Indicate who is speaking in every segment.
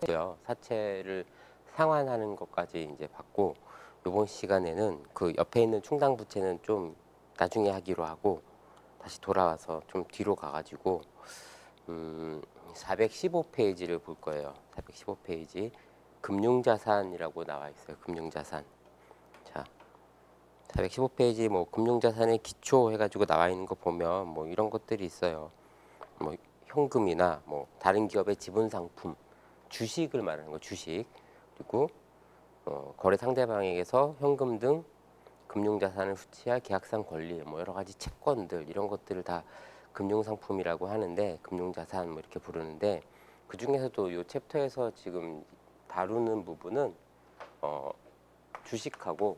Speaker 1: 했고요. 사채를 상환하는 것까지 이제 받고 이번 시간에는 그 옆에 있는 충당 부채는 좀 나중에 하기로 하고 다시 돌아와서 좀 뒤로 가가지고 415페이지를 볼 거예요. 415페이지 금융자산이라고 나와 있어요. 금융자산. 자, 415페이지 뭐 금융자산의 기초 해가지고 나와 있는 거 보면 뭐 이런 것들이 있어요. 뭐 현금이나 뭐 다른 기업의 지분 상품, 주식을 말하는 거 주식. 그리고 거래 상대방에게서 현금 등 금융자산을 후취할 계약상 권리, 뭐 여러 가지 채권들 이런 것들을 다 금융상품이라고 하는데 금융자산 뭐 이렇게 부르는데 그 중에서도 이 챕터에서 지금 다루는 부분은 주식하고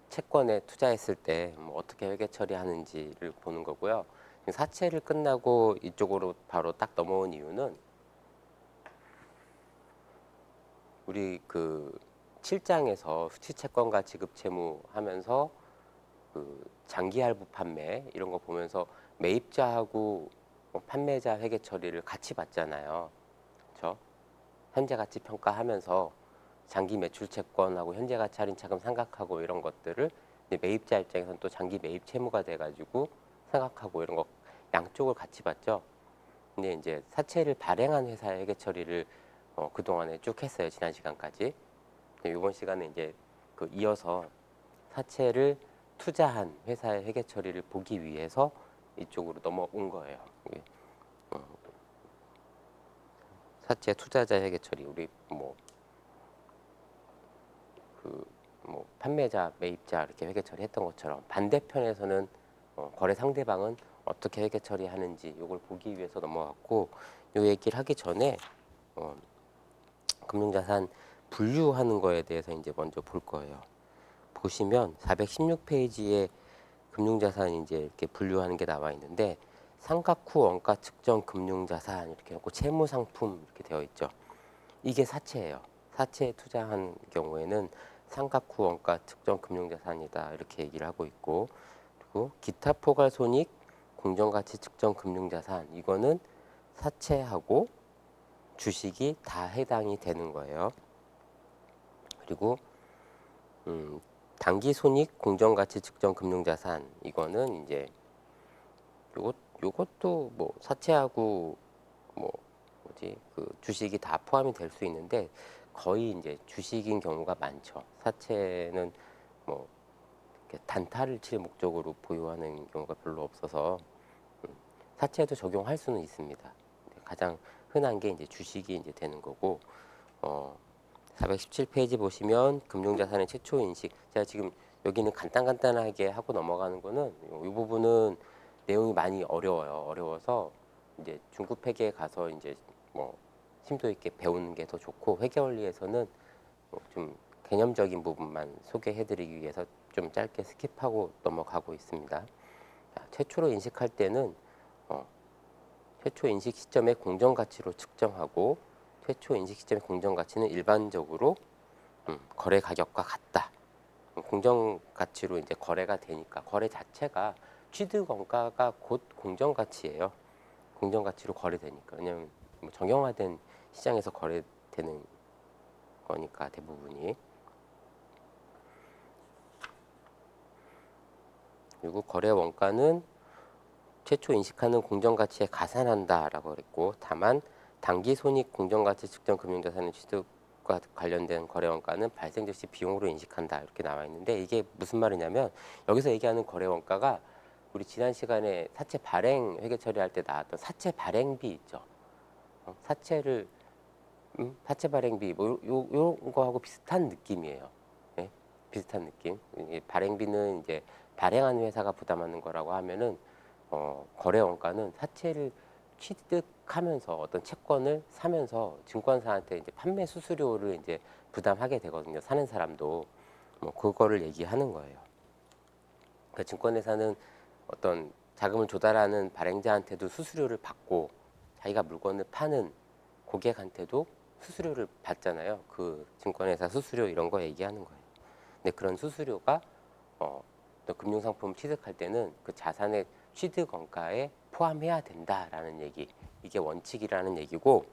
Speaker 1: 채권에 투자했을 때 뭐 어떻게 회계 처리하는지를 보는 거고요. 사채를 끝나고 이쪽으로 바로 딱 넘어온 이유는 우리 그 7장에서 수취채권과 지급채무 하면서 그 장기할부 판매 이런 거 보면서 매입자하고 뭐 판매자 회계 처리를 같이 봤잖아요. 그렇죠? 현재 가치 평가하면서 장기 매출 채권하고 현재 가치 할인 차금 생각하고 이런 것들을 이제 매입자 입장에서는 또 장기 매입 채무가 돼가지고 생각하고 이런 거 양쪽을 같이 봤죠. 근데 이제 사채를 발행한 회사의 회계 처리를 그 동안에 쭉 했어요. 지난 시간까지. 이번 시간에 이제 그 이어서 사채를 투자한 회사의 회계 처리를 보기 위해서 이쪽으로 넘어온 거예요. 어, 사채 투자자 회계 처리 우리 뭐 판매자, 매입자 이렇게 회계 처리했던 것처럼 반대편에서는 거래 상대방은 어떻게 회계 처리하는지 이걸 보기 위해서 넘어왔고 이 얘기를 하기 전에 어, 금융자산 분류하는 거에 대해서 이제 먼저 볼 거예요. 보시면 416페이지에 금융자산 이제 이렇게 분류하는 게 나와 있는데 상각 후 원가 측정 금융자산 이렇게 해놓고 채무상품 이렇게 되어 있죠. 이게 사채예요. 사채에 투자한 경우에는 상각 후 원가 측정 금융자산이다 이렇게 얘기를 하고 있고 그리고 기타 포괄 손익 공정가치 측정 금융자산 이거는 사채하고 주식이 다 해당이 되는 거예요. 그리고 단기 손익 공정가치 측정 금융자산 이거는 이제 요것도 뭐 사채하고 뭐 뭐지 그 주식이 다 포함이 될 수 있는데 거의 이제 주식인 경우가 많죠. 사채는 뭐 이렇게 단타를 칠 목적으로 보유하는 경우가 별로 없어서 사채도 적용할 수는 있습니다. 가장 흔한 게 이제 주식이 이제 되는 거고 417페이지 보시면 금융자산의 최초 인식. 제가 지금 여기는 간단하게 하고 넘어가는 거는 이 부분은 내용이 많이 어려워요. 어려워서 이제 중급 회계에 가서 이제 뭐 심도 있게 배우는 게 더 좋고 회계 원리에서는 뭐좀 개념적인 부분만 소개해드리기 위해서 좀 짧게 스킵하고 넘어가고 있습니다. 자, 최초로 인식할 때는 최초 인식 시점의 공정가치로 측정하고 최초 인식 시점의 공정가치는 일반적으로 거래 가격과 같다. 공정가치로 이제 거래가 되니까 거래 자체가 취득 원가가 곧 공정가치예요. 공정가치로 거래되니까 왜냐하면 뭐 정형화된 시장에서 거래되는 거니까 대부분이. 그리고 거래 원가는 최초 인식하는 공정가치에 가산한다라고 그랬고 다만 단기 손익 공정가치 측정 금융자산의 취득과 관련된 거래 원가는 발생 즉시 비용으로 인식한다 이렇게 나와 있는데 이게 무슨 말이냐면 여기서 얘기하는 거래 원가가 우리 지난 시간에 사채 발행 회계 처리할 때 나왔던 사채 발행비 있죠. 사채를 사채 발행비 뭐 요런 거하고 비슷한 느낌이에요. 네? 비슷한 느낌. 이게 발행비는 이제 발행한 회사가 부담하는 거라고 하면은 거래 원가는 사채를 취득하면서 어떤 채권을 사면서 증권사한테 이제 판매 수수료를 이제 부담하게 되거든요. 사는 사람도 뭐 그거를 얘기하는 거예요. 그러니까 증권회사는 어떤 자금을 조달하는 발행자한테도 수수료를 받고 자기가 물건을 파는 고객한테도 수수료를 받잖아요. 그 증권회사 수수료 이런 거 얘기하는 거예요. 근데 그런 수수료가 또 금융상품 취득할 때는 그 자산의 취득 원가에 포함해야 된다라는 얘기. 이게 원칙이라는 얘기고,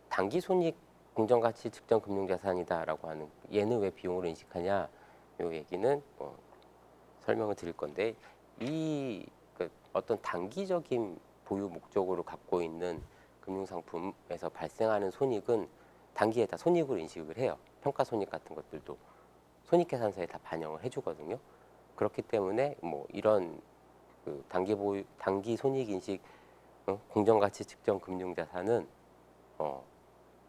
Speaker 1: 단기 손익 공정가치 측정 금융자산이다라고 하는, 얘는 왜 비용으로 인식하냐, 요 얘기는 설명을 드릴 건데, 그 어떤 단기적인 보유 목적으로 갖고 있는 금융상품에서 발생하는 손익은 단기에 다 손익으로 인식을 해요. 평가 손익 같은 것들도 손익계산서에 다 반영을 해주거든요. 그렇기 때문에 뭐 이런 그 단기 손익 인식 공정가치 측정 금융자산은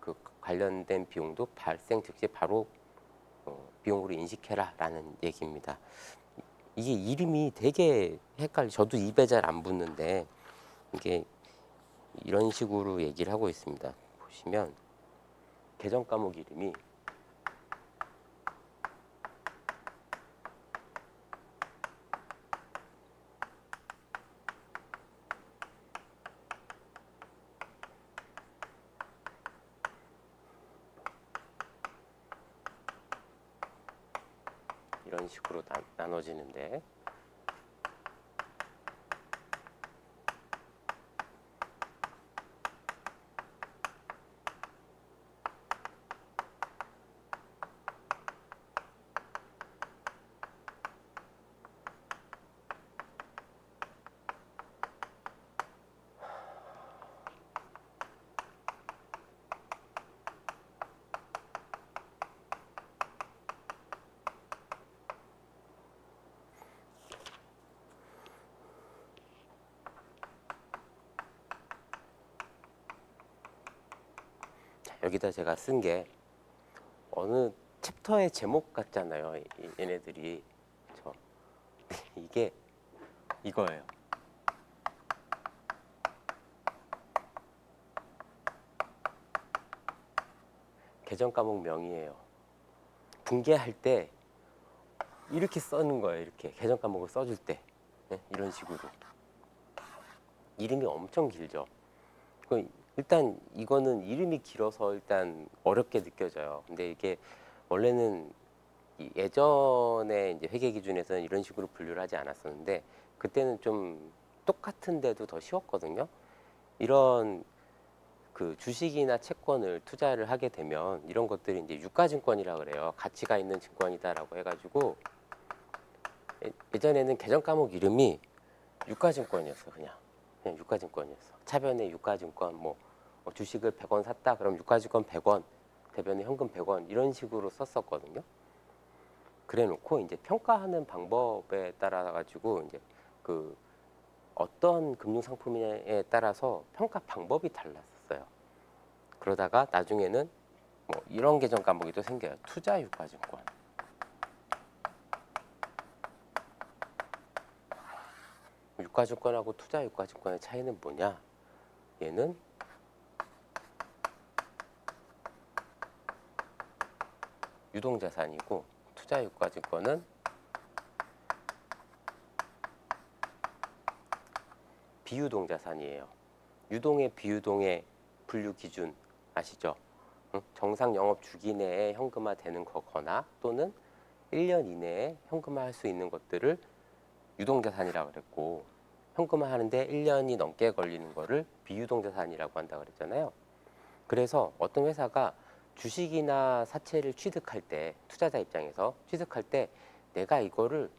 Speaker 1: 그 관련된 비용도 발생 즉시 바로 비용으로 인식해라라는 얘기입니다. 이게 이름이 되게 헷갈려. 저도 입에 잘 안 붙는데 이게 이런 식으로 얘기를 하고 있습니다. 보시면 계정 과목 이름이 이런 식으로 나눠지는데, 여기다 제가 쓴 게 어느 챕터의 제목 같잖아요. 얘네들이. 저 이게 이거예요. 계정 과목 명이에요. 분개할 때 이렇게 써는 거예요. 이렇게 계정 과목을 써줄 때, 네? 이런 식으로 이름이 엄청 길죠. 일단 이거는 이름이 길어서 일단 어렵게 느껴져요. 근데 이게 원래는 예전에 이제 회계 기준에서는 이런 식으로 분류를 하지 않았었는데, 그때는 좀 똑같은데도 더 쉬웠거든요. 이런 그 주식이나 채권을 투자를 하게 되면 이런 것들이 이제 유가증권이라 그래요. 가치가 있는 증권이다라고 해가지고, 예전에는 계정 과목 이름이 유가증권이었어. 그냥 유가증권이었어. 차변에 유가증권, 뭐 주식을 100원 샀다 그럼 유가증권 100원, 대변에 현금 100원 이런 식으로 썼었거든요. 그래놓고 이제 평가하는 방법에 따라 가지고 이제 그 어떤 금융 상품에 따라서 평가 방법이 달랐었어요. 그러다가 나중에는 뭐 이런 계정 과목이 또 생겨요. 투자 유가증권. 유가증권하고 투자 유가증권의 차이는 뭐냐? 얘는 유동자산이고, 투자 유가증권은 비유동자산이에요. 유동의 비유동의 분류 기준 아시죠? 정상 영업 주기 내에 현금화되는 거거나 또는 1년 이내에 현금화할 수 있는 것들을 유동자산이라고 그랬고, 현금화하는데 1년이 넘게 걸리는 거를 비유동자산이라고 한다고 그랬잖아요. 그래서 어떤 회사가 주식이나 사채를 취득할 때, 투자자 입장에서 취득할 때 내가 이거를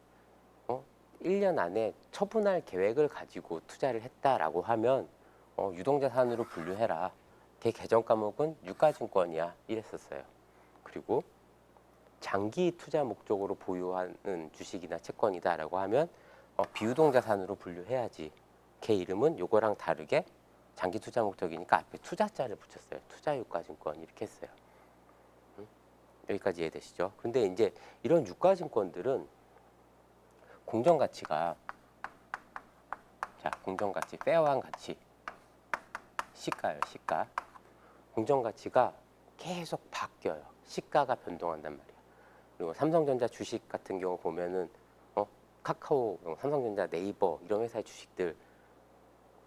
Speaker 1: 1년 안에 처분할 계획을 가지고 투자를 했다라고 하면 유동자산으로 분류해라. 걔 계정 과목은 유가증권이야. 이랬었어요. 그리고 장기 투자 목적으로 보유하는 주식이나 채권이다라고 하면 비유동자산으로 분류해야지. 걔 이름은 요거랑 다르게 장기 투자 목적이니까 앞에 투자자를 붙였어요. 투자유가증권 이렇게 했어요. 여기까지 이해되시죠? 근데 이제 이런 유가증권들은 공정가치가, 자, 공정가치, 페어한 가치, 시가예요, 시가. 공정가치가 계속 바뀌어요. 시가가 변동한단 말이에요. 그리고 삼성전자 주식 같은 경우 보면은 카카오, 삼성전자, 네이버 이런 회사의 주식들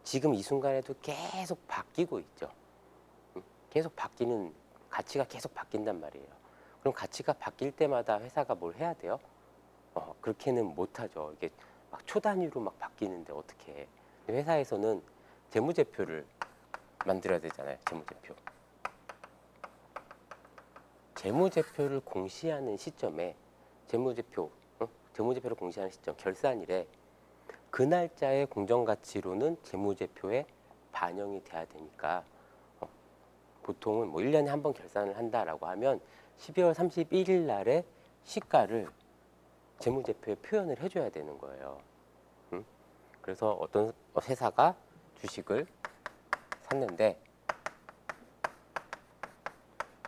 Speaker 1: 지금 이 순간에도 계속 바뀌고 있죠. 계속 바뀌는, 가치가 계속 바뀐단 말이에요. 그럼 가치가 바뀔 때마다 회사가 뭘 해야 돼요? 그렇게는 못하죠. 이게 막 초 단위로 막 바뀌는데 어떻게 해. 회사에서는 재무제표를 만들어야 되잖아요. 재무제표를 공시하는 시점에 재무제표를 공시하는 시점, 결산일에 그 날짜의 공정가치로는 재무제표에 반영이 돼야 되니까 보통은 뭐 1년에 한 번 결산을 한다라고 하면 12월 31일 날에 시가를 재무제표에 표현을 해줘야 되는 거예요. 그래서 어떤 회사가 주식을 샀는데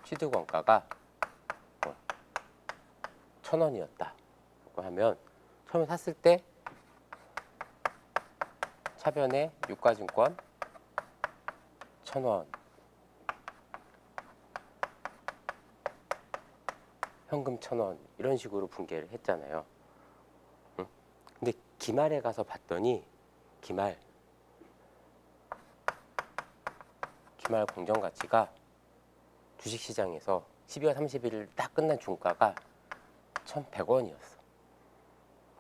Speaker 1: 취득원가가 1,000원이었다고 하면 처음에 샀을 때 차변에 유가증권 1,000원, 현금 1,000원 이런 식으로 분개를 했잖아요. 근데 기말에 가서 봤더니 기말 공정가치가 주식시장에서 12월 31일 딱 끝난 중가가 1,100원이었어.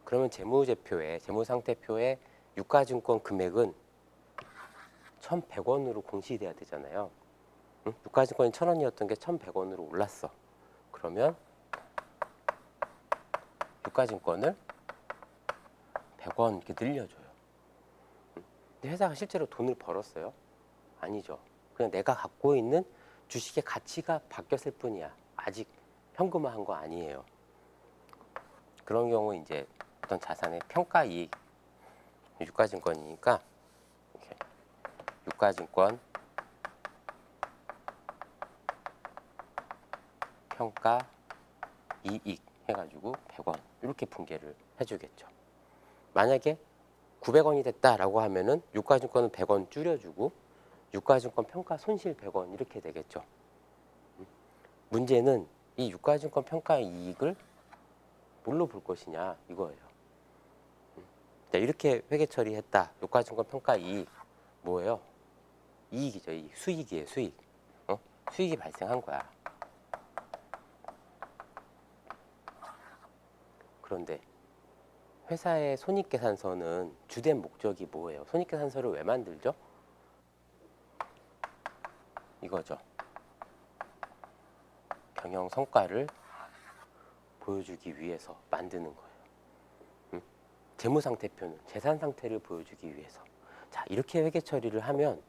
Speaker 1: 그러면 재무상태표에 유가증권 금액은 1,100원으로 공시돼야 되잖아요. 유가증권이 1,000원이었던 게 1,100원으로 올랐어. 그러면 유가증권을 100원 이렇게 늘려줘요. 근데 회사가 실제로 돈을 벌었어요? 아니죠. 그냥 내가 갖고 있는 주식의 가치가 바뀌었을 뿐이야. 아직 현금화한 거 아니에요. 그런 경우 이제 어떤 자산의 평가이익, 유가증권이니까 이렇게 유가증권 평가이익 해가지고 100원 이렇게 분개를 해주겠죠. 만약에 900원이 됐다라고 하면은 유가증권은 100원 줄여주고 유가증권 평가 손실 100원 이렇게 되겠죠. 문제는 이 유가증권 평가 이익을 뭘로 볼 것이냐 이거예요. 자, 이렇게 회계 처리했다. 유가증권 평가 이익 뭐예요? 이익이죠. 이익. 수익이에요. 수익. 수익이 발생한 거야. 그런데 회사의 손익계산서는 주된 목적이 뭐예요? 손익계산서를 왜 만들죠? 이거죠. 경영 성과를 보여주기 위해서 만드는 거예요. 재무상태표는 재산 상태를 보여주기 위해서. 자, 이렇게 회계 처리를 하면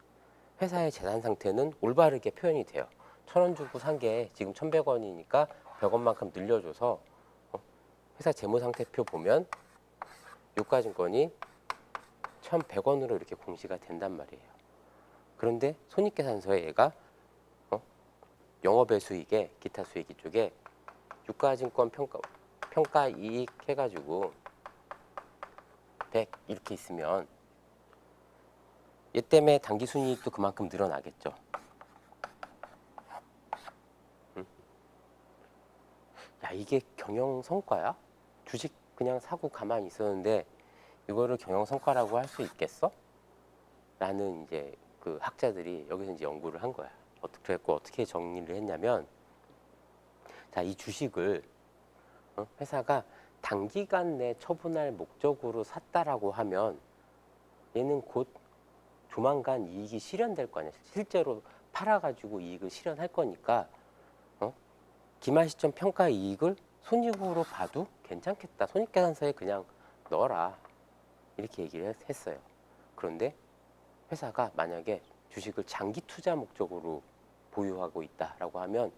Speaker 1: 회사의 재산 상태는 올바르게 표현이 돼요. 1,000원 주고 산 게 지금 1,100원이니까 100원만큼 늘려줘서 회사 재무상태표 보면 유가증권이 1,100원으로 이렇게 공시가 된단 말이에요. 그런데 손익계산서에 얘가 영업의 수익에 기타 수익 쪽에 유가증권 평가 이익 해가지고 100 이렇게 있으면 얘 때문에 당기순이익도 그만큼 늘어나겠죠. 야, 이게 경영 성과야? 주식 그냥 사고 가만히 있었는데 이거를 경영 성과라고 할 수 있겠어? 라는 이제 그 학자들이 여기서 이제 연구를 한 거야. 어떻게 정리를 했냐면, 자, 이 주식을 회사가 단기간 내 처분할 목적으로 샀다라고 하면 얘는 곧 조만간 이익이 실현될 거 아니야. 실제로 팔아가지고 이익을 실현할 거니까 기말 시점 평가 이익을 손익으로 봐도 괜찮겠다. 손익계산서에 그냥 넣어라. 이렇게 얘기를 했어요. 그런데 회사가 만약에 주식을 장기 투자 목적으로 보유하고 있다라고 하면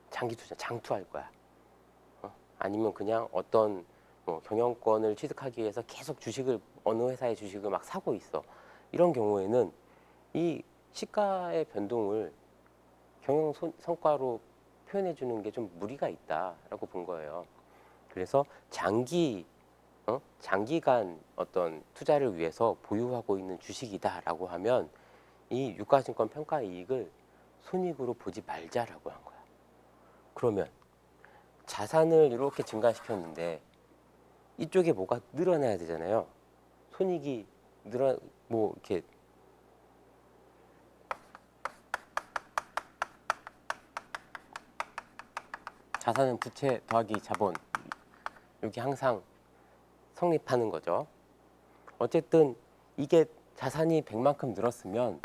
Speaker 1: 장기 투자, 장투할 거야. 아니면 그냥 어떤 경영권을 취득하기 위해서 계속 어느 회사의 주식을 막 사고 있어. 이런 경우에는 이 시가의 변동을 경영 성과로 표현해 주는 게 좀 무리가 있다라고 본 거예요. 그래서 장기간 어떤 투자를 위해서 보유하고 있는 주식이다라고 하면 이 유가증권 평가 이익을 손익으로 보지 말자라고 한 거야. 그러면 자산을 이렇게 증가시켰는데 이쪽에 뭐가 늘어나야 되잖아요. 손익이 이렇게 자산은 부채 더하기 자본, 이게 항상 성립하는 거죠. 어쨌든 이게 자산이 100만큼 늘었으면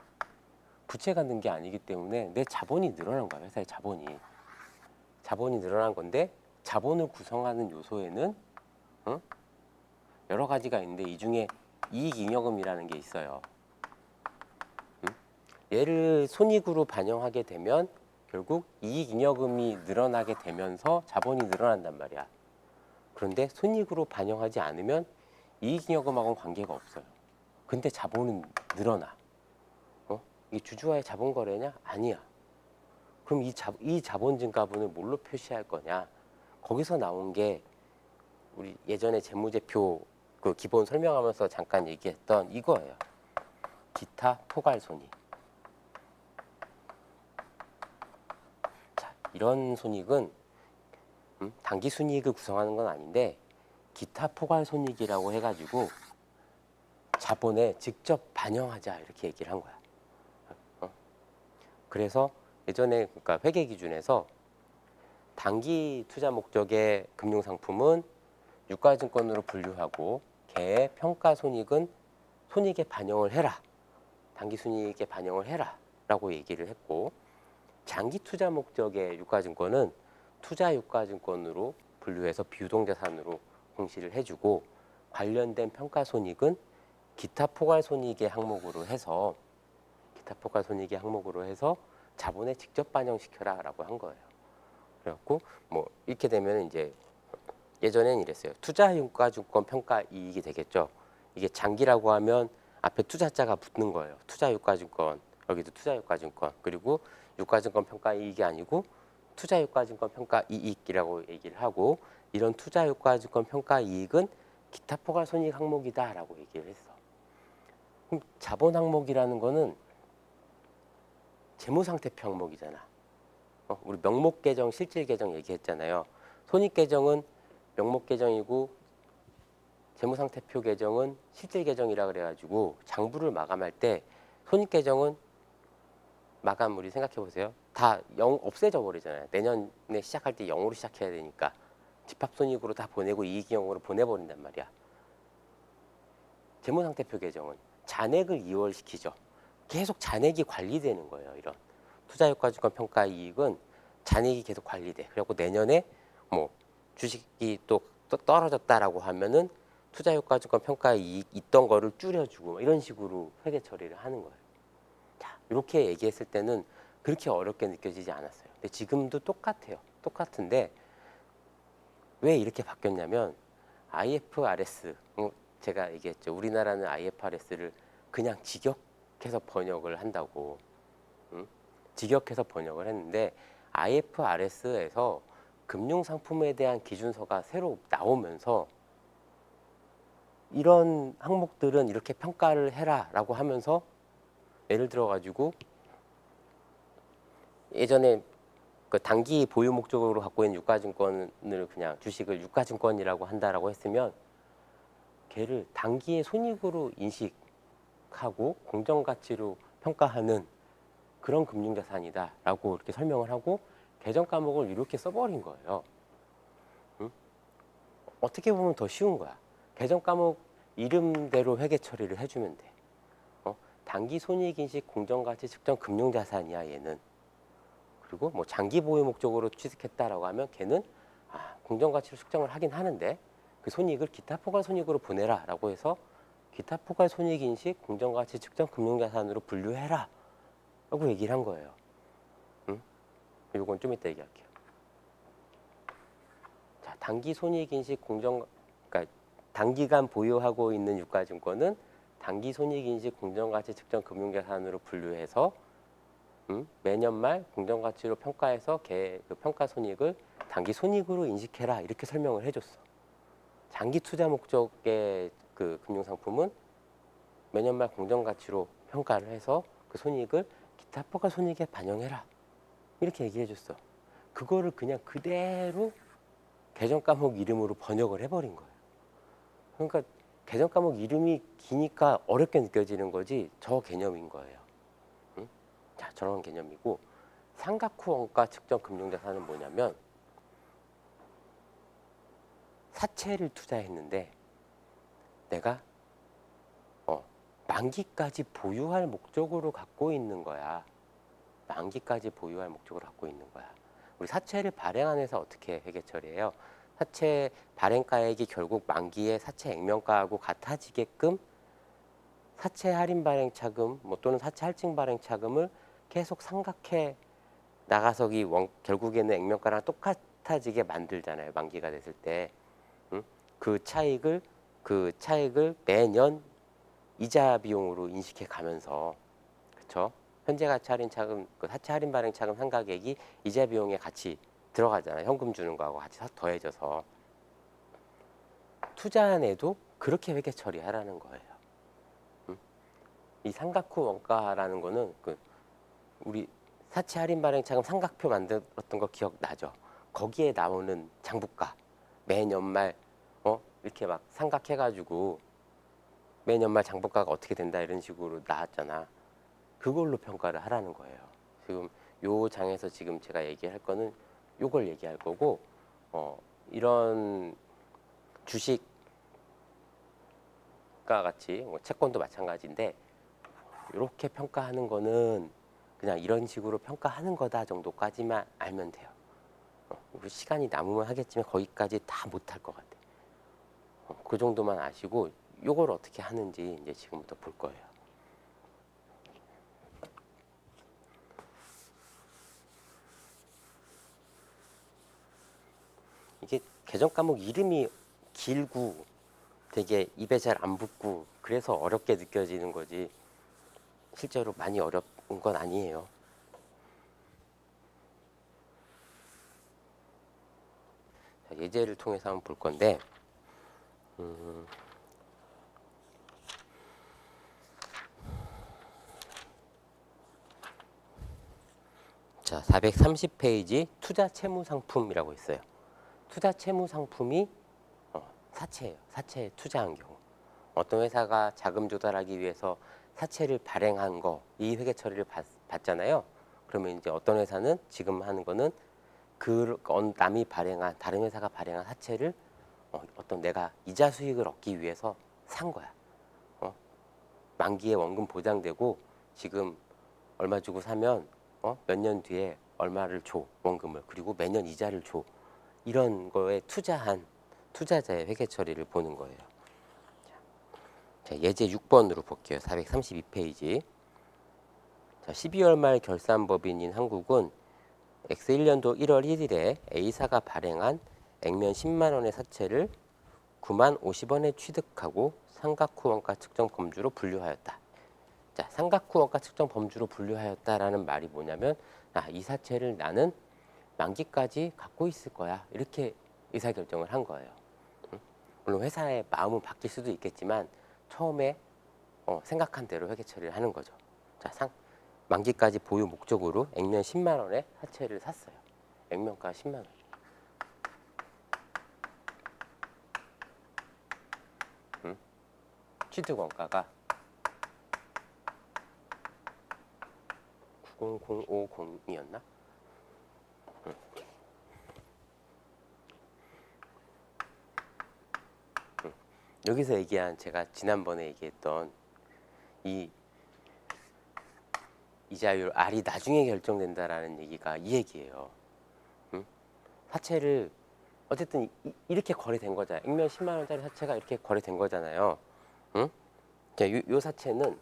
Speaker 1: 부채가 는 게 아니기 때문에 내 자본이 늘어난 거야. 회사의 자본이 늘어난 건데, 자본을 구성하는 요소에는 여러 가지가 있는데 이 중에 이익잉여금이라는 게 있어요. 얘를 손익으로 반영하게 되면 결국 이익잉여금이 늘어나게 되면서 자본이 늘어난단 말이야. 그런데 손익으로 반영하지 않으면 이익잉여금하고는 관계가 없어요. 근데 자본은 늘어나. 이게 주주와의 자본 거래냐? 아니야. 그럼 이 자본 증가분을 뭘로 표시할 거냐? 거기서 나온 게 우리 예전에 재무제표 그 기본 설명하면서 잠깐 얘기했던 이거예요. 기타 포괄손익. 자, 이런 손익은 단기 순이익을 구성하는 건 아닌데 기타 포괄손익이라고 해가지고 자본에 직접 반영하자 이렇게 얘기를 한 거야. 그래서 예전에 그러니까 회계 기준에서 단기 투자 목적의 금융상품은 유가증권으로 분류하고 걔의 평가손익은 손익에 반영을 해라. 단기 순이익에 반영을 해라 라고 얘기를 했고, 장기 투자 목적의 유가증권은 투자유가증권으로 분류해서 비유동자산으로 공시를 해주고, 관련된 평가손익은 기타 포괄손익의 항목으로 해서 자본에 직접 반영시켜라 라고 한 거예요. 그래갖고 뭐 이렇게 되면 이제 예전엔 이랬어요. 투자유가증권 평가이익이 되겠죠. 이게 장기라고 하면 앞에 투자자가 붙는 거예요. 투자유가증권, 여기도 투자유가증권, 그리고 유가증권 평가이익이 아니고 투자유가증권 평가이익이라고 얘기를 하고, 이런 투자유가증권 평가이익은 기타 포괄손익 항목이다라고 얘기를 했어. 그럼 자본 항목이라는 거는 재무상태표 항목이잖아. 우리 명목계정, 실질계정 얘기했잖아요. 손익계정은 명목계정이고 재무상태표 계정은 실질계정이라 그래가지고 장부를 마감할 때 손익계정은 마감 우리 생각해 보세요. 다 0 없애져 버리잖아요. 내년에 시작할 때 0으로 시작해야 되니까 집합손익으로 다 보내고 이익잉여금으로 보내버린단 말이야. 재무상태표 계정은 잔액을 이월시키죠. 계속 잔액이 관리되는 거예요. 이런 투자효과증권 평가이익은 잔액이 계속 관리돼. 그리고 내년에 뭐 주식이 또 떨어졌다라고 하면은 투자효과증권 평가이익 있던 거를 줄여주고 이런 식으로 회계 처리를 하는 거예요. 자, 이렇게 얘기했을 때는 그렇게 어렵게 느껴지지 않았어요. 근데 지금도 똑같아요. 똑같은데 왜 이렇게 바뀌었냐면 IFRS, 제가 얘기했죠. 우리나라는 IFRS를 그냥 직역해서 번역을 한다고. 직역해서 번역을 했는데 IFRS에서 금융상품에 대한 기준서가 새로 나오면서 이런 항목들은 이렇게 평가를 해라 라고 하면서, 예를 들어 가지고 예전에 그 단기 보유 목적으로 갖고 있는 유가증권을 그냥 주식을 유가증권이라고 한다라고 했으면 걔를 단기의 손익으로 인식하고 공정가치로 평가하는 그런 금융자산이다라고 이렇게 설명을 하고 개정 과목을 이렇게 써버린 거예요. 어떻게 보면 더 쉬운 거야. 개정 과목 이름대로 회계 처리를 해주면 돼. 단기 손익인식 공정가치 측정 금융자산이야 얘는. 그리고 뭐 장기 보유 목적으로 취득했다라고 하면 걔는 공정가치로 측정을 하긴 하는데 그 손익을 기타 포괄 손익으로 보내라라고 해서 기타 포괄 손익인식 공정가치 측정 금융자산으로 분류해라 라고 얘기를 한 거예요. 이건 좀 이따 얘기할게요. 자, 단기 손익인식 그러니까 단기간 보유하고 있는 유가증권은 단기 손익인식 공정가치 측정 금융자산으로 분류해서 매년 말 공정가치로 평가해서 그 평가 손익을 단기 손익으로 인식해라 이렇게 설명을 해줬어. 장기 투자 목적의 그 금융상품은 매년 말 공정가치로 평가를 해서 그 손익을 기타 포괄 손익에 반영해라 이렇게 얘기해 줬어. 그거를 그냥 그대로 개정 과목 이름으로 번역을 해버린 거예요. 그러니까 개정 과목 이름이 기니까 어렵게 느껴지는 거지 저 개념인 거예요. 자, 저런 개념이고, 삼각후 원가 측정 금융자산은 뭐냐면 사채를 투자했는데 내가 만기까지 보유할 목적으로 갖고 있는 거야. 만기까지 보유할 목적으로 갖고 있는 거야. 우리 사채를 발행한 회사 어떻게 회계 처리해요? 사채 발행가액이 결국 만기의 사채 액면가하고 같아지게끔 사채 할인 발행 차금 또는 사채 할증 발행 차금을 계속 상각해 나가서 결국에는 액면가랑 똑같아지게 만들잖아요. 만기가 됐을 때. 응? 그 차익을 매년 이자 비용으로 인식해 가면서, 그렇죠? 현재 가치 할인 차금, 그 사채 할인 발행 차금 상각액이 이자 비용에 같이 들어가잖아요. 현금 주는 거하고 같이 더해져서. 투자한에도 그렇게 회계 처리하라는 거예요. 이 상각 후 원가라는 거는 우리 사채 할인 발행 차금 삼각표 만들었던 거 기억나죠? 거기에 나오는 장부가 매년 말 이렇게 막 삼각해가지고 매년 말 장부가가 어떻게 된다 이런 식으로 나왔잖아. 그걸로 평가를 하라는 거예요. 지금 요 장에서 지금 제가 얘기할 거는 요걸 얘기할 거고, 이런 주식과 같이 채권도 마찬가지인데 이렇게 평가하는 거는 그냥 이런 식으로 평가하는 거다 정도까지만 알면 돼요. 시간이 남으면 하겠지만 거기까지 다 못할 것 같아. 그 정도만 아시고 요걸 어떻게 하는지 이제 지금부터 볼 거예요. 이게 개정 과목 이름이 길고 되게 입에 잘 안 붙고 그래서 어렵게 느껴지는 거지 실제로 많이 어려운 건 아니에요. 자, 예제를 통해서 한번 볼 건데 자, 430페이지 투자 채무 상품이라고 있어요. 투자 채무 상품이 사채예요. 사채에 투자한 경우. 어떤 회사가 자금 조달하기 위해서 사채를 발행한 거, 이 회계 처리를 받잖아요. 그러면 이제 어떤 회사는 지금 하는 거는 남이 발행한, 다른 회사가 발행한 사채를 어떤 내가 이자 수익을 얻기 위해서 산 거야. 만기에 원금 보장되고 지금 얼마 주고 사면 몇 년 뒤에 얼마를 줘, 원금을. 그리고 매년 이자를 줘. 이런 거에 투자한 투자자의 회계 처리를 보는 거예요. 자, 예제 6번으로 볼게요. 432페이지. 자, 12월 말 결산법인인 한국은 X1년도 1월 1일에 A사가 발행한 액면 10만 원의 사채를 9만 50원에 취득하고 상각 후 원가 측정 범주로 분류하였다. 자, 상각 후 원가 측정 범주로 분류하였다라는 말이 뭐냐면 이 사채를 나는 만기까지 갖고 있을 거야. 이렇게 의사결정을 한 거예요. 물론 회사의 마음은 바뀔 수도 있겠지만 처음에 생각한 대로 회계 처리를 하는 거죠. 자, 만기까지 보유 목적으로 액면 10만 원에 사채를 샀어요. 액면가 10만 원. 취득 원가가 90050이었나? 여기서 얘기한 제가 지난번에 얘기했던 이 이자율 R이 나중에 결정된다라는 얘기가 이 얘기예요. 사채를 어쨌든 이렇게 거래된 거잖아요. 액면 10만 원짜리 사채가 이렇게 거래된 거잖아요. 응? 자, 요 사채는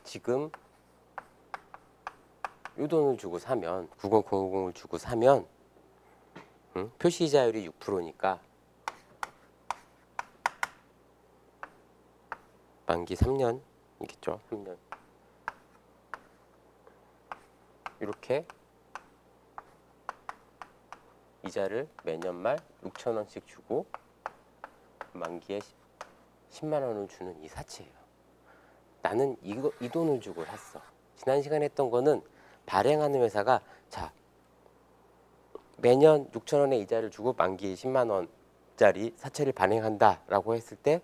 Speaker 1: 지금 요 돈을 주고 사면 90050을 주고 사면 표시 이자율이 6%니까 만기 3년이겠죠. 3년. 이렇게 이자를 매년 말 6,000원씩 주고 만기에 10만 원을 주는 이 사채예요. 나는 이 돈을 주고 샀어. 지난 시간에 했던 거는 발행하는 회사가 자 매년 6,000원의 이자를 주고 만기에 10만 원짜리 사채를 발행한다라고 했을 때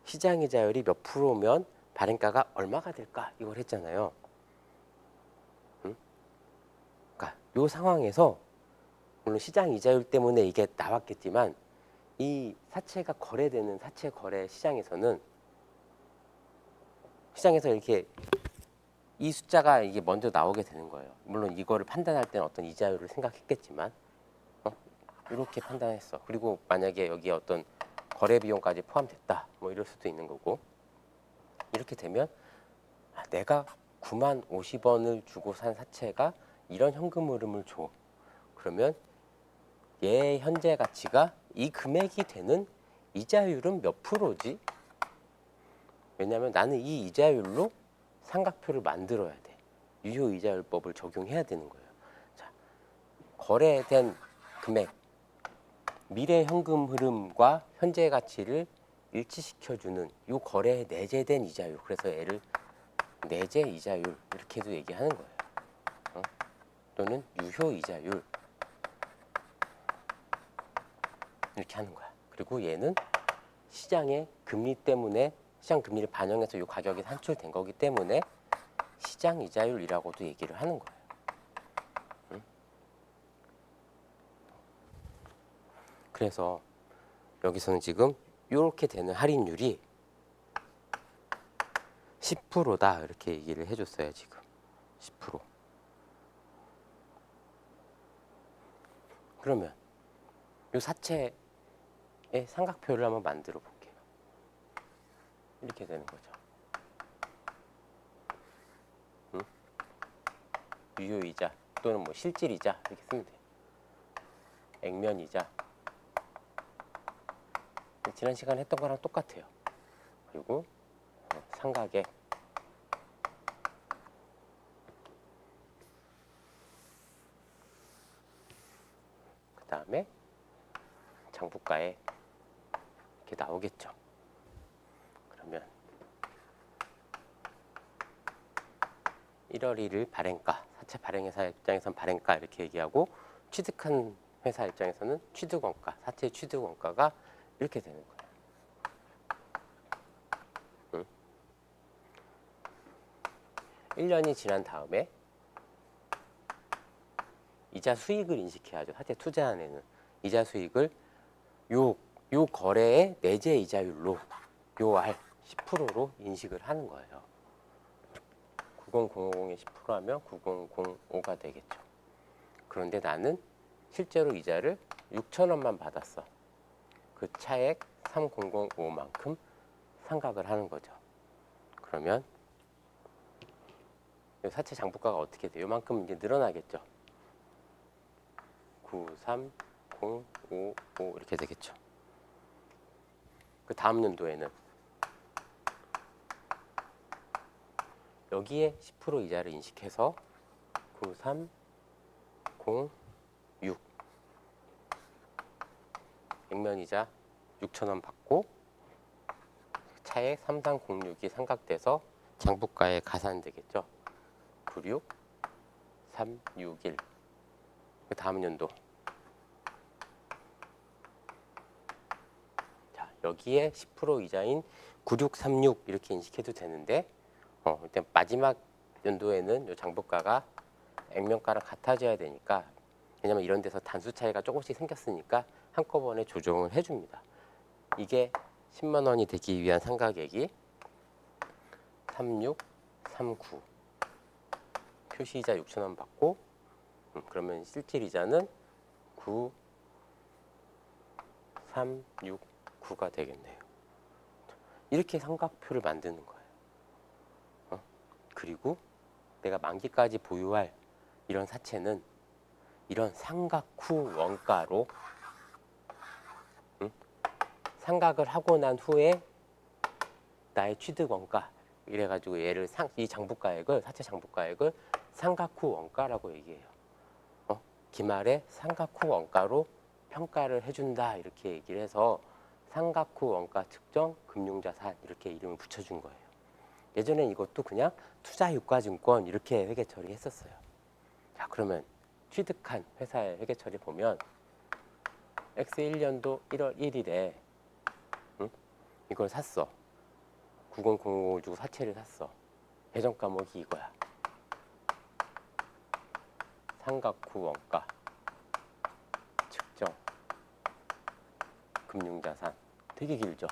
Speaker 1: 시장 이자율이 몇 프로면 발행가가 얼마가 될까 이걸 했잖아요. 그러니까 이 상황에서 물론 시장 이자율 때문에 이게 나왔겠지만 이 사채가 거래되는 사채 거래 시장에서는 시장에서 이렇게 이 숫자가 이게 먼저 나오게 되는 거예요. 물론 이거를 판단할 때는 어떤 이자율을 생각했겠지만 이렇게 판단했어. 그리고 만약에 여기에 어떤 거래 비용까지 포함됐다 뭐 이럴 수도 있는 거고, 이렇게 되면 내가 9만 50원을 주고 산 사채가 이런 현금 흐름을 줘. 그러면 얘의 현재 가치가 이 금액이 되는 이자율은 몇 프로지? 왜냐하면 나는 이 이자율로 삼각표를 만들어야 돼. 유효 이자율법을 적용해야 되는 거예요. 자, 거래된 금액, 미래 현금 흐름과 현재 가치를 일치시켜주는 이 거래에 내재된 이자율. 그래서 얘를 내재 이자율 이렇게도 얘기하는 거예요. 또는 유효 이자율 이렇게 하는 거야. 그리고 얘는 시장의 금리 때문에 시장 금리를 반영해서 이 가격이 산출된 거기 때문에 시장 이자율이라고도 얘기를 하는 거예요. 그래서 여기서는 지금 이렇게 되는 할인율이 10%다 이렇게 얘기를 해줬어요. 지금 10%. 그러면 이 사채의 삼각표를 한번 만들어 볼게요. 이렇게 되는 거죠. 유효이자 또는 뭐 실질이자 이렇게 쓰면 돼요. 액면이자. 지난 시간에 했던 거랑 똑같아요. 그리고 삼각의 그 다음에 장부가에 이렇게 나오겠죠. 그러면 1월 1일 발행가, 사채 발행회사 입장에서는 발행가 이렇게 얘기하고, 취득한 회사 입장에서는 취득원가, 사채 취득원가가 이렇게 되는 거예요. 1년이 지난 다음에 이자 수익을 인식해야죠. 사채 투자한 애는 이자 수익을 요 거래의 내재 이자율로 요 알 10%로 인식을 하는 거예요. 90050의 10% 하면 9005가 되겠죠. 그런데 나는 실제로 이자를 6,000원만 받았어. 그 차액 3005만큼 상각을 하는 거죠. 그러면 사채 장부가가 어떻게 돼요? 요만큼 이제 늘어나겠죠. 93055 이렇게 되겠죠. 그 다음 연도에는 여기에 10% 이자를 인식해서 9306 액면이자 6,000원 받고 차액 3306이 상각돼서 장부가에 가산되겠죠. 96361. 그 다음 연도. 자, 여기에 10% 이자인 9636 이렇게 인식해도 되는데, 일단 마지막 연도에는 이 장부가가 액면가랑 같아져야 되니까, 왜냐면 이런 데서 단수 차이가 조금씩 생겼으니까 한꺼번에 조정을 해줍니다. 이게 10만 원이 되기 위한 상각액이 3639. 표시이자 6,000원 받고, 그러면 실질이자는 9369가 되겠네요. 이렇게 삼각표를 만드는 거예요. 그리고 내가 만기까지 보유할 이런 사채는 이런 삼각 후 원가로 삼각을 하고 난 후에 나의 취득 원가 이래가지고 얘를 이 장부가액을 사채 장부가액을 삼각 후 원가라고 얘기해요. 기말에 삼각 후 원가로 평가를 해준다 이렇게 얘기를 해서 삼각 후 원가 측정 금융자산 이렇게 이름을 붙여준 거예요. 예전엔 이것도 그냥 투자유가증권 이렇게 회계 처리했었어요. 자, 그러면 취득한 회사의 회계 처리 보면 X1년도 1월 1일에 이걸 샀어. 9005 주고 사채를 샀어. 배정 과목이 이거야. 삼각 후 원가 측정 금융자산. 되게 길죠.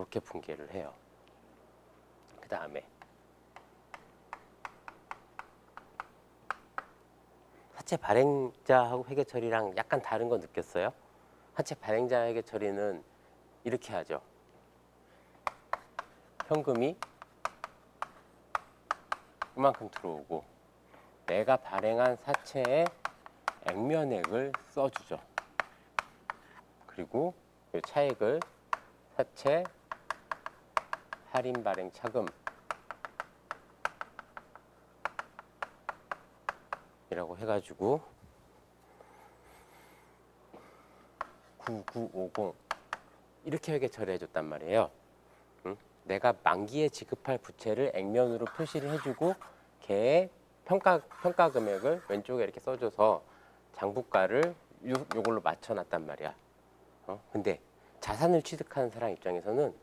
Speaker 1: 이렇게 분개를 해요. 그 다음에 하체 발행자하고 회계 처리랑 약간 다른 거 느꼈어요? 하체 발행자 회계 처리는 이렇게 하죠. 현금이 이만큼 들어오고 내가 발행한 사채의 액면액을 써주죠. 그리고 이 차액을 사채 할인 발행 차금 이라고 해가지고 9950 이렇게 회계 처리해 줬단 말이에요. 내가 만기에 지급할 부채를 액면으로 표시를 해주고 걔의 평가 금액을 왼쪽에 이렇게 써줘서 장부가를 요걸로 맞춰놨단 말이야. 근데 자산을 취득하는 사람 입장에서는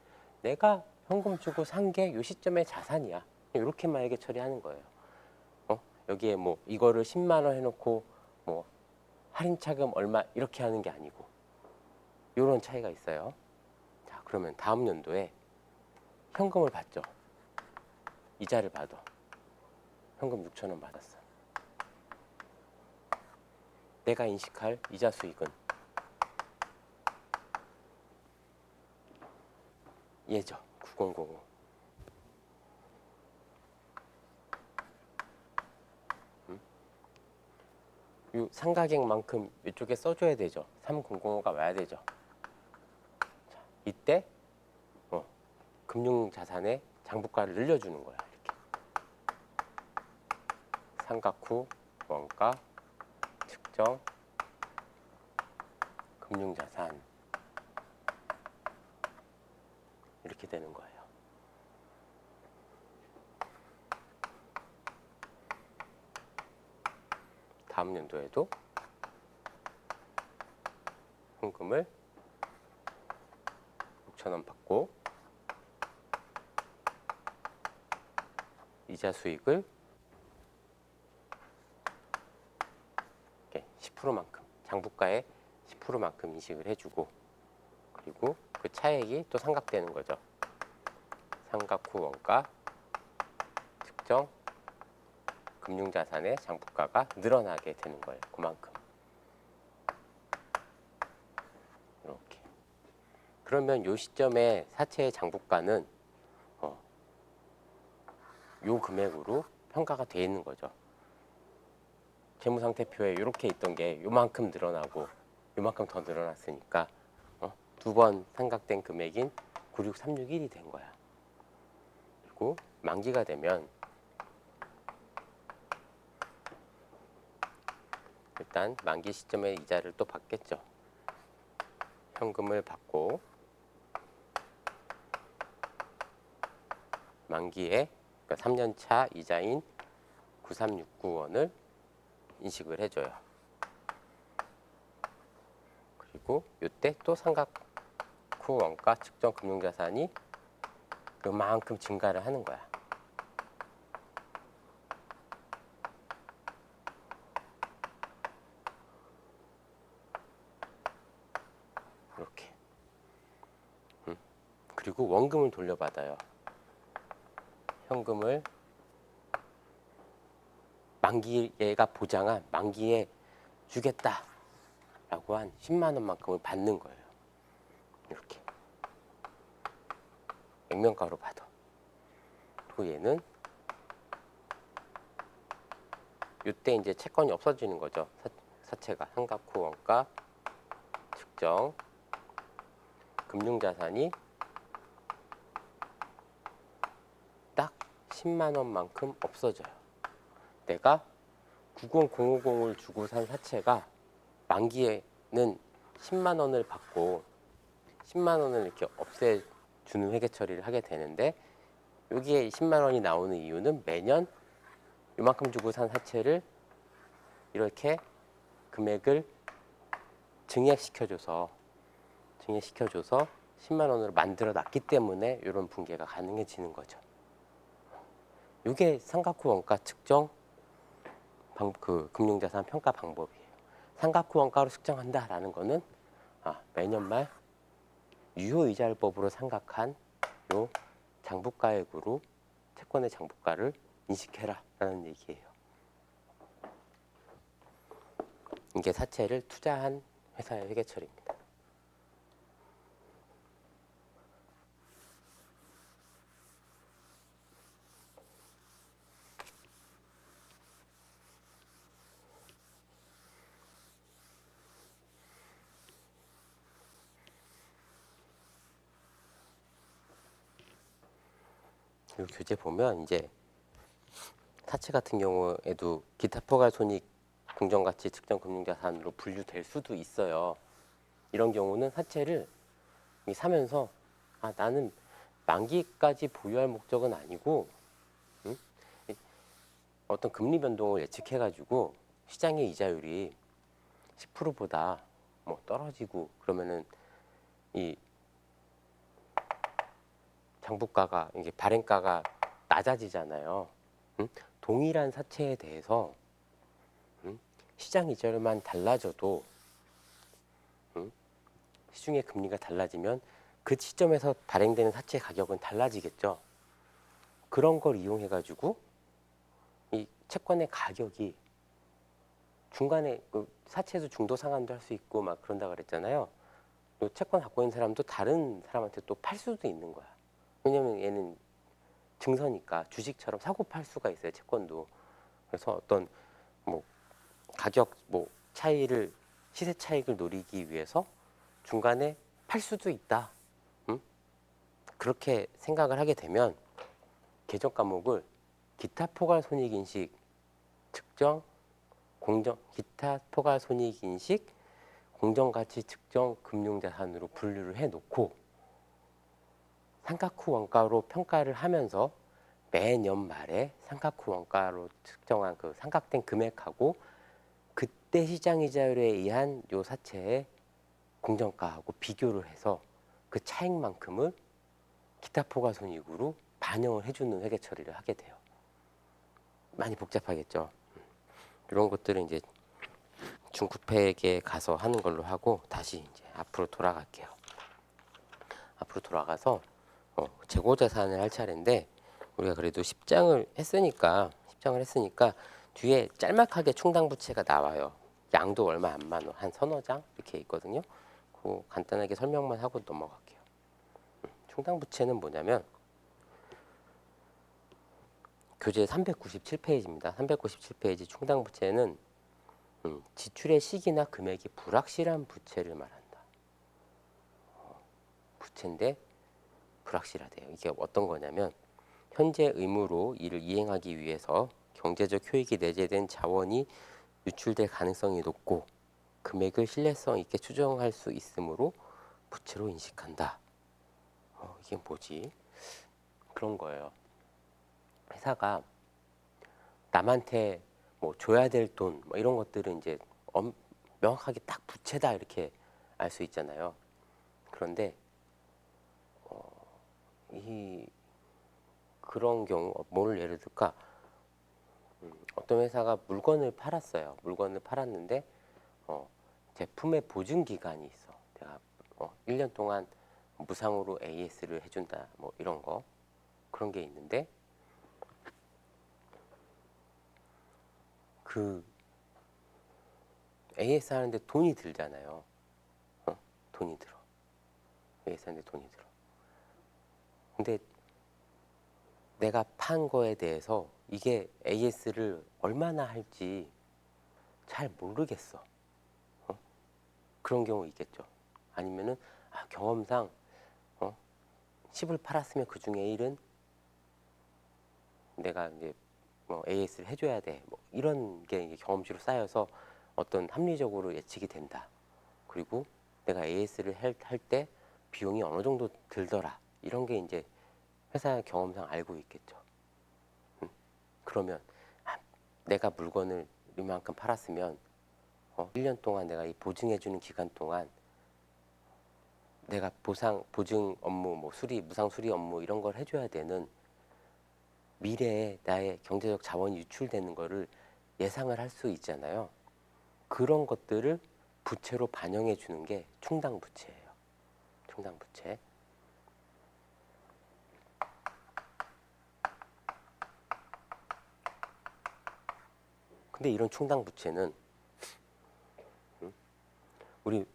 Speaker 1: 내가 현금 주고 산 게 요 시점의 자산이야. 이렇게만 회계 처리하는 거예요. 여기에 뭐 이거를 10만 원 해놓고 뭐 할인 차금 얼마 이렇게 하는 게 아니고 이런 차이가 있어요. 자, 그러면 다음 연도에 현금을 받죠. 이자를 받아. 현금 6천 원 받았어. 내가 인식할 이자 수익은 얘죠. 9005. 이 상가액만큼 이쪽에 써줘야 되죠. 3005가 와야 되죠. 자, 이때 금융자산의 장부가를 늘려주는 거야. 이렇게 상각 후 원가 측정 금융자산 이렇게 되는 거예요. 다음 연도에도 현금을 6천 원 받고 이자 수익을 10%만큼 장부가의 10%만큼 인식을 해주고 그리고 그 차액이 또 상각되는 거죠. 상각 후 원가 측정 금융자산의 장부가가 늘어나게 되는 거예요. 그만큼. 이렇게. 그러면 요 시점에 사채의 장부가는 요 금액으로 평가가 돼 있는 거죠. 재무상태표에 이렇게 있던 게 요만큼 늘어나고 요만큼 더 늘어났으니까 두 번 상각된 금액인 96361이 된 거야. 그리고 만기가 되면 일단 만기 시점에 이자를 또 받겠죠. 현금을 받고 만기에 그러니까 3년차 이자인 9369원을 인식을 해줘요. 그리고 이때 또 상각 후 원가 측정 금융자산이 요만큼 증가를 하는 거야. 이렇게. 그리고 원금을 돌려받아요. 현금을 만기 얘가 보장한 만기에 주겠다라고 한 10만 원만큼을 받는 거예요. 이렇게 액면가로 받아. 그리고 얘는 이때 이제 채권이 없어지는 거죠. 사채가 상각 후 원가 측정 금융자산이 딱 10만 원만큼 없어져요. 내가 90050을 주고 산 사채가 만기에는 10만 원을 받고 10만 원을 이렇게 없애주는 회계 처리를 하게 되는데 여기에 10만 원이 나오는 이유는 매년 이만큼 주고 산 사채를 이렇게 금액을 증액시켜줘서 10만 원으로 만들어 놨기 때문에 이런 분개가 가능해지는 거죠. 이게 상각 후 원가 측정 그 금융자산 평가 방법이에요. 상각 후 원가로 측정한다라는 거는 매년 말 유효이자율법으로 상각한 요 장부가액으로 채권의 장부가를 인식해라라는 얘기예요. 이게 사채를 투자한 회사의 회계처리입니다. 이 교재 보면 이제 사채 같은 경우에도 기타 포괄 손익 공정가치 측정 금융자산으로 분류될 수도 있어요. 이런 경우는 사채를 사면서 나는 만기까지 보유할 목적은 아니고 어떤 금리 변동을 예측해가지고 시장의 이자율이 10%보다 뭐 떨어지고 그러면은 이 장부가가 이게 발행가가 낮아지잖아요. 동일한 사채에 대해서 시장 이자율만 달라져도 시중의 금리가 달라지면 그 시점에서 발행되는 사채 가격은 달라지겠죠. 그런 걸 이용해 가지고 이 채권의 가격이 중간에 사채도 중도 상환도 할 수 있고 막 그런다 그랬잖아요. 채권 갖고 있는 사람도 다른 사람한테 또 팔 수도 있는 거야. 왜냐면 얘는 증서니까 주식처럼 사고 팔 수가 있어요. 채권도. 그래서 어떤 뭐 가격 뭐 차이를 시세 차익을 노리기 위해서 중간에 팔 수도 있다. 그렇게 생각을 하게 되면 개정 과목을 기타 포괄 손익 인식 측정 기타 포괄 손익 인식 공정 가치 측정 금융 자산으로 분류를 해 놓고 삼각 후 원가로 평가를 하면서 매년 말에 삼각 후 원가로 측정한 그 삼각된 금액하고 그때 시장 이자율에 의한 요 사채의 공정가하고 비교를 해서 그 차익만큼을 기타 포괄 손익으로 반영을 해주는 회계 처리를 하게 돼요. 많이 복잡하겠죠. 이런 것들은 이제 중급회계에 가서 하는 걸로 하고 다시 이제 앞으로 돌아갈게요. 앞으로 돌아가서 재고 자산을 할 차례인데 우리가 그래도 10장을 했으니까 뒤에 짤막하게 충당 부채가 나와요. 양도 얼마 안 많아. 한 서너 장 이렇게 있거든요. 그 간단하게 설명만 하고 넘어갈게요. 충당 부채는 뭐냐면 교재 397페이지입니다. 397페이지 충당 부채는 지출의 시기나 금액이 불확실한 부채를 말한다. 부채인데 불확실하대요. 이게 어떤 거냐면 현재 의무로 이를 이행하기 위해서 경제적 효익이 내재된 자원이 유출될 가능성이 높고 금액을 신뢰성 있게 추정할 수 있으므로 부채로 인식한다. 이게 뭐지? 그런 거예요. 회사가 남한테 뭐 줘야 될 돈 뭐 이런 것들은 이제 명확하게 딱 부채다 이렇게 알 수 있잖아요. 그런데 이 그런 경우 뭘 예를 들까? 어떤 회사가 물건을 팔았어요. 물건을 팔았는데 제품의 보증 기간이 있어. 내가 1년 동안 무상으로 AS를 해준다. 뭐 이런 거 그런 게 있는데 그 AS 하는데 돈이 들잖아요. 돈이 들어. AS 하는데 돈이 들어. 근데 내가 판 거에 대해서 이게 AS를 얼마나 할지 잘 모르겠어. 그런 경우 있겠죠. 아니면은 경험상 10을 팔았으면 그 중에 1은 내가 이제 뭐 AS를 해줘야 돼. 뭐 이런 게 이제 경험치로 쌓여서 어떤 합리적으로 예측이 된다. 그리고 내가 AS를 할 때 비용이 어느 정도 들더라. 이런 게 이제 회사 경험상 알고 있겠죠. 그러면 내가 물건을 이만큼 팔았으면 1년 동안 내가 이 보증해주는 기간 동안 내가 보증 업무, 뭐 무상 수리 업무 이런 걸 해줘야 되는 미래에 나의 경제적 자원이 유출되는 거를 예상을 할 수 있잖아요. 그런 것들을 부채로 반영해 주는 게 충당 부채예요. 충당 부채. 근데 이런 충당 부채는 우리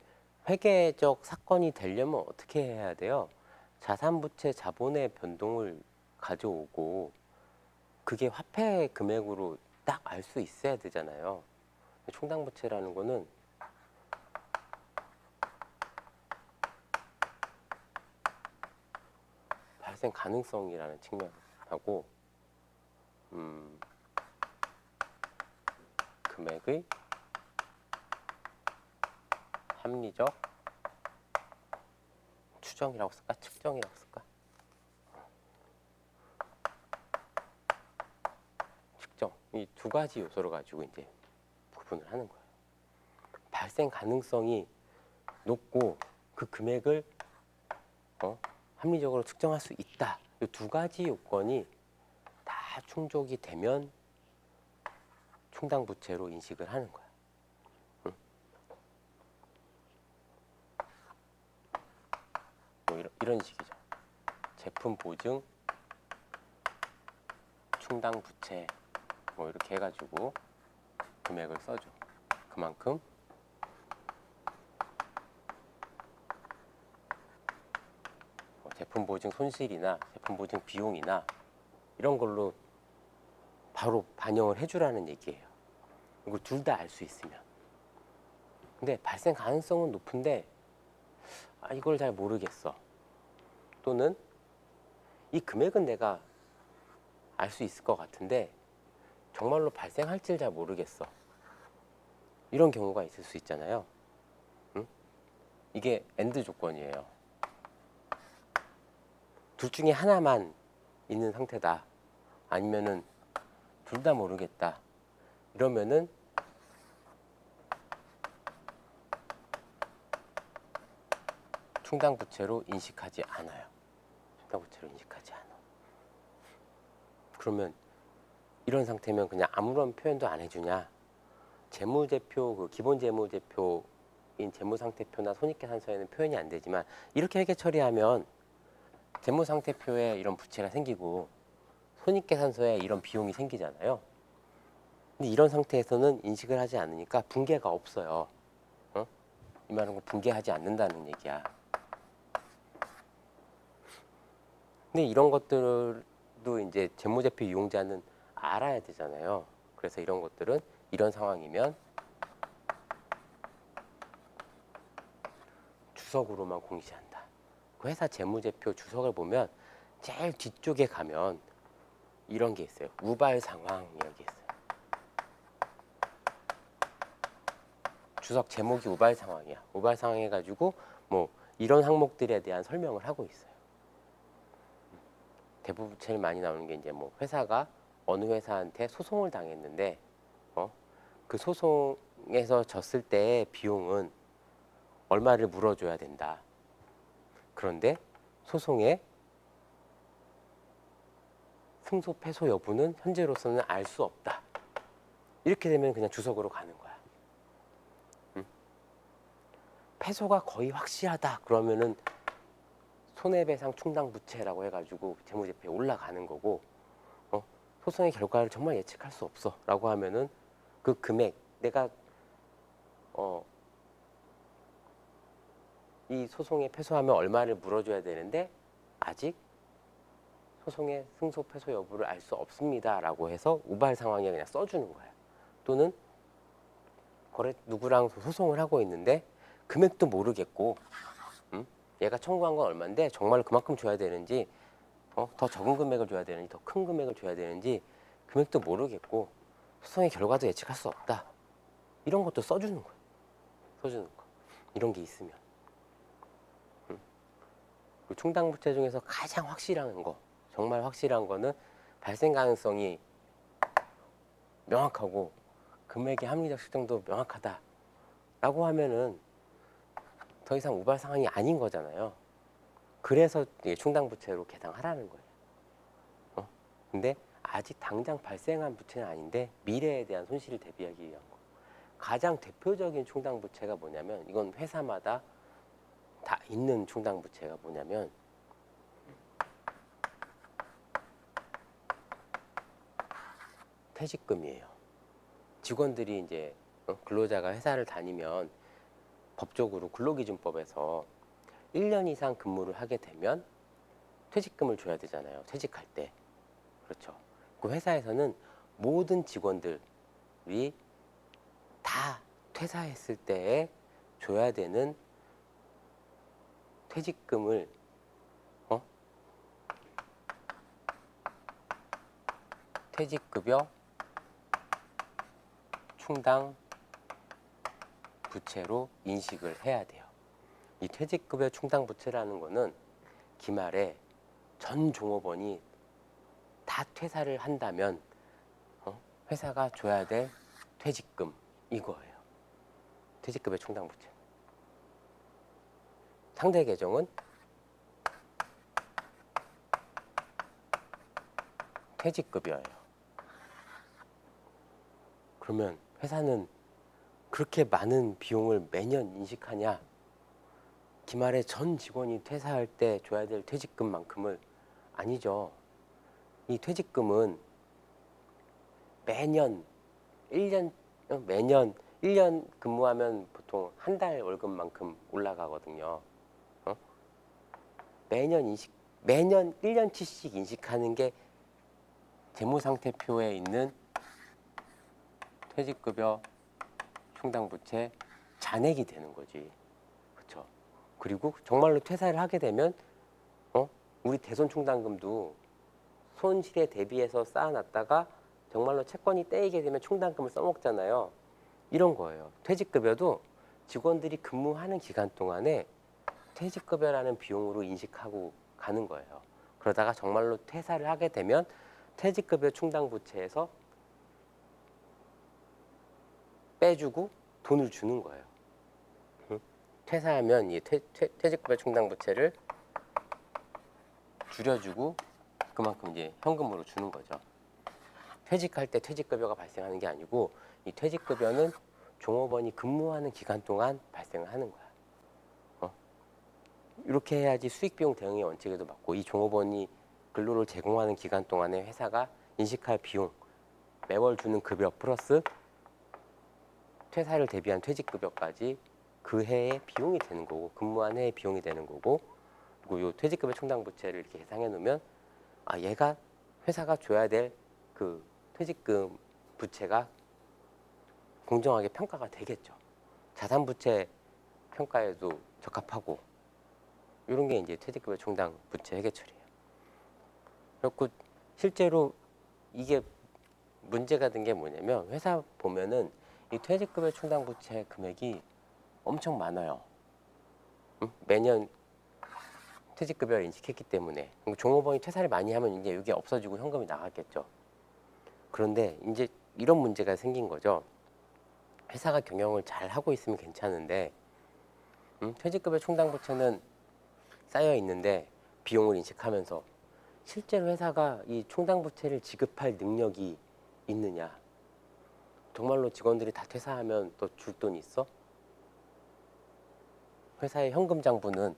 Speaker 1: 회계적 사건이 되려면 어떻게 해야 돼요? 자산 부채 자본의 변동을 가져오고 그게 화폐 금액으로 딱 알 수 있어야 되잖아요. 충당 부채라는 거는 발생 가능성이라는 측면하고 금액의 합리적 추정이라고 쓸까? 측정이라고 쓸까? 측정. 이 두 가지 요소를 가지고 이제 구분을 하는 거예요. 발생 가능성이 높고 그 금액을 합리적으로 측정할 수 있다. 이 두 가지 요건이 다 충족이 되면 충당 부채로 인식을 하는 거야. 뭐 이런 식이죠. 제품 보증, 충당 부채 뭐 이렇게 해가지고 금액을 써줘. 그만큼 제품 보증 손실이나 제품 보증 비용이나 이런 걸로 바로 반영을 해주라는 얘기예요. 이걸 둘 다 알 수 있으면. 근데 발생 가능성은 높은데 이걸 잘 모르겠어. 또는 이 금액은 내가 알 수 있을 것 같은데 정말로 발생할지를 잘 모르겠어. 이런 경우가 있을 수 있잖아요. 응? 이게 엔드 조건이에요. 둘 중에 하나만 있는 상태다. 아니면은 둘 다 모르겠다. 이러면은 충당 부채로 인식하지 않아요. 충당 부채로 인식하지 않아. 그러면 이런 상태면 그냥 아무런 표현도 안 해주냐? 재무제표, 그 기본 재무제표인 재무상태표나 손익계산서에는 표현이 안 되지만 이렇게 회계 처리하면 재무상태표에 이런 부채가 생기고 손익계산서에 이런 비용이 생기잖아요. 근데 이런 상태에서는 인식을 하지 않으니까 붕괴가 없어요. 이 말은 붕괴하지 않는다는 얘기야. 근데 이런 것들도 이제 재무제표 이용자는 알아야 되잖아요. 그래서 이런 것들은 이런 상황이면 주석으로만 공시한다. 그 회사 재무제표 주석을 보면 제일 뒤쪽에 가면 이런 게 있어요. 우발 상황 이런 게 있어요. 주석 제목이 우발 상황이야. 우발 상황 해가지고 뭐 이런 항목들에 대한 설명을 하고 있어요. 대부분 제일 많이 나오는 게 이제 뭐 회사가 어느 회사한테 소송을 당했는데 그 소송에서 졌을 때의 비용은 얼마를 물어줘야 된다. 그런데 소송의 승소 패소 여부는 현재로서는 알 수 없다. 이렇게 되면 그냥 주석으로 가는 거야. 패소가 거의 확실하다. 그러면은 손해배상 충당 부채라고 해가지고 재무제표에 올라가는 거고, 소송의 결과를 정말 예측할 수 없어라고 하면은 그 금액 내가 이 소송에 패소하면 얼마를 물어줘야 되는데 아직 소송의 승소 패소 여부를 알 수 없습니다라고 해서 우발 상황에 그냥 써주는 거야. 또는 거래 누구랑 소송을 하고 있는데 금액도 모르겠고, 얘가 청구한 건 얼마인데 정말 그만큼 줘야 되는지, 더 적은 금액을 줘야 되는지 더 큰 금액을 줘야 되는지 금액도 모르겠고 소송의 결과도 예측할 수 없다. 이런 것도 써주는 거야. 써주는 거. 이런 게 있으면. 그 충당 부채 중에서 가장 확실한 거, 정말 확실한 거는 발생 가능성이 명확하고 금액의 합리적 측정도 명확하다라고 하면은 더 이상 우발 상황이 아닌 거잖아요. 그래서 충당 부채로 계상하라는 거예요. 근데 아직 당장 발생한 부채는 아닌데 미래에 대한 손실을 대비하기 위한 거. 가장 대표적인 충당 부채가 뭐냐면, 이건 회사마다 다 있는 충당 부채가 뭐냐면 퇴직금이에요. 직원들이 이제 근로자가 회사를 다니면 법적으로 근로기준법에서 1년 이상 근무를 하게 되면 퇴직금을 줘야 되잖아요. 퇴직할 때. 그렇죠. 그 회사에서는 모든 직원들이 다 퇴사했을 때에 줘야 되는 퇴직금을 퇴직급여 충당 부채로 인식을 해야 돼요. 이 퇴직급여 충당 부채라는 거는 기말에 전 종업원이 다 퇴사를 한다면 회사가 줘야 될 퇴직금 이거예요. 퇴직급여 충당 부채. 상대 계정은 퇴직급여예요. 그러면 회사는 그렇게 많은 비용을 매년 인식하냐? 기말에 전 직원이 퇴사할 때 줘야 될 퇴직금만큼을 아니죠. 이 퇴직금은 매년 1년 근무하면 보통 한 달 월급만큼 올라가거든요. 매년 1년치씩 인식하는 게 재무상태표에 있는 퇴직급여 충당부채 잔액이 되는 거지. 그렇죠? 그리고 정말로 퇴사를 하게 되면 우리 대손충당금도 손실에 대비해서 쌓아놨다가 정말로 채권이 떼이게 되면 충당금을 써먹잖아요. 이런 거예요. 퇴직급여도 직원들이 근무하는 기간 동안에 퇴직급여라는 비용으로 인식하고 가는 거예요. 그러다가 정말로 퇴사를 하게 되면 퇴직급여 충당부채에서 빼주고 돈을 주는 거예요. 퇴사하면 이 퇴직급여 충당부채를 줄여주고 그만큼 이제 현금으로 주는 거죠. 퇴직할 때 퇴직급여가 발생하는 게 아니고 이 퇴직급여는 종업원이 근무하는 기간 동안 발생을 하는 거야. 이렇게 해야지 수익비용 대응의 원칙에도 맞고 이 종업원이 근로를 제공하는 기간 동안에 회사가 인식할 비용 매월 주는 급여 플러스 퇴사를 대비한 퇴직급여까지 그 해의 비용이 되는 거고 근무한 해의 비용이 되는 거고 그리고 이 퇴직급여 충당부채를 이렇게 계상해 놓으면 얘가 회사가 줘야 될 그 퇴직금 부채가 공정하게 평가가 되겠죠. 자산부채 평가에도 적합하고 이런 게 이제 퇴직급여 충당 부채 해결처리예요. 그렇고 실제로 이게 문제가 된 게 뭐냐면 회사 보면은 이 퇴직급여 충당 부채 금액이 엄청 많아요. 매년 퇴직급여를 인식했기 때문에 종업원이 퇴사를 많이 하면 이제 이게 없어지고 현금이 나갔겠죠. 그런데 이제 이런 문제가 생긴 거죠. 회사가 경영을 잘 하고 있으면 괜찮은데 퇴직급여 충당 부채는 쌓여 있는데 비용을 인식하면서 실제로 회사가 이 충당 부채를 지급할 능력이 있느냐? 정말로 직원들이 다 퇴사하면 또 줄 돈이 있어? 회사의 현금 장부는